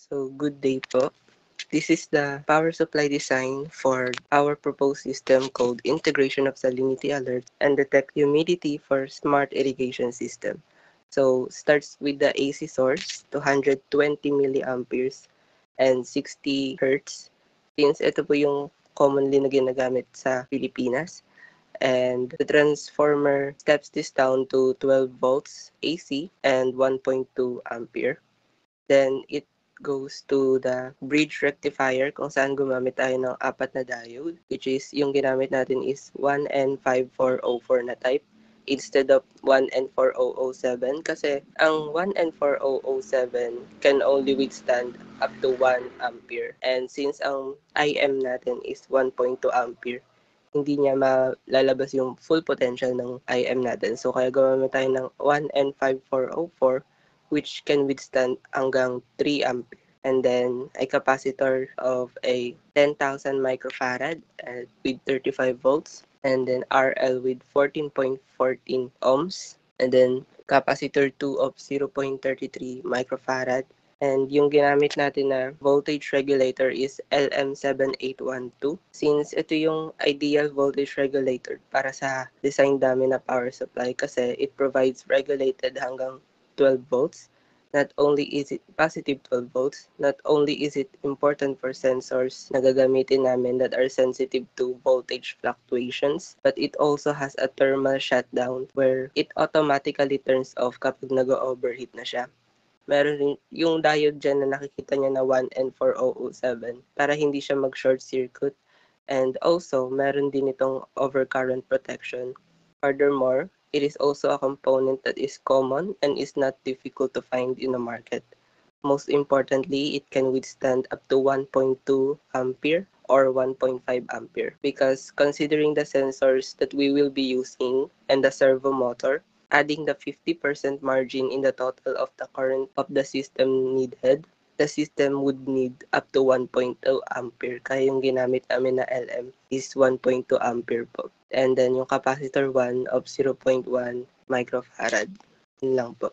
So, good day po. This is the power supply design for our proposed system called Integration of Salinity Alert and Detect Humidity for Smart Irrigation System. So, starts with the AC source, 220 milliamperes and 60 hertz. Since ito po yung commonly na ginagamit sa Pilipinas. And the transformer steps this down to 12 volts AC and 1.2 ampere. Then it goes to the bridge rectifier kung saan gumamit tayo ng apat na diode, which is yung ginamit natin is 1N5404 na type instead of 1N4007 kasi ang 1N4007 can only withstand up to 1 ampere. And since ang IM natin is 1.2 ampere, hindi niya malalabas yung full potential ng IM natin. So kaya gumamit tayo ng 1N5404 which can withstand hanggang 3 ampere. And then a capacitor of a 10,000 microfarad with 35 volts. And then RL with 14.14 ohms. And then capacitor 2 of 0.33 microfarad. And yung ginamit natin na voltage regulator is LM7812. Since ito yung ideal voltage regulator para sa design namin na power supply kasi it provides regulated hanggang 12 volts. Not only is it positive 12 volts, not only is it important for sensors na gagamitin namin that are sensitive to voltage fluctuations, but it also has a thermal shutdown where it automatically turns off kapag nag-overheat na siya. Meron rin yung diode dyan na nakikita niya na 1N4007 para hindi siya mag-short circuit. And also, meron din itong overcurrent protection. Furthermore, it is also a component that is common and is not difficult to find in the market. Most importantly, it can withstand up to 1.2 ampere or 1.5 ampere because considering the sensors that we will be using and the servo motor, adding the 50% margin in the total of the current of the system needed, the system would need up to 1.2 ampere. Kaya yung ginamit namin na LM is 1.2 ampere po. And then yung capacitor 1 of 0.1 microfarad. Yun lang po.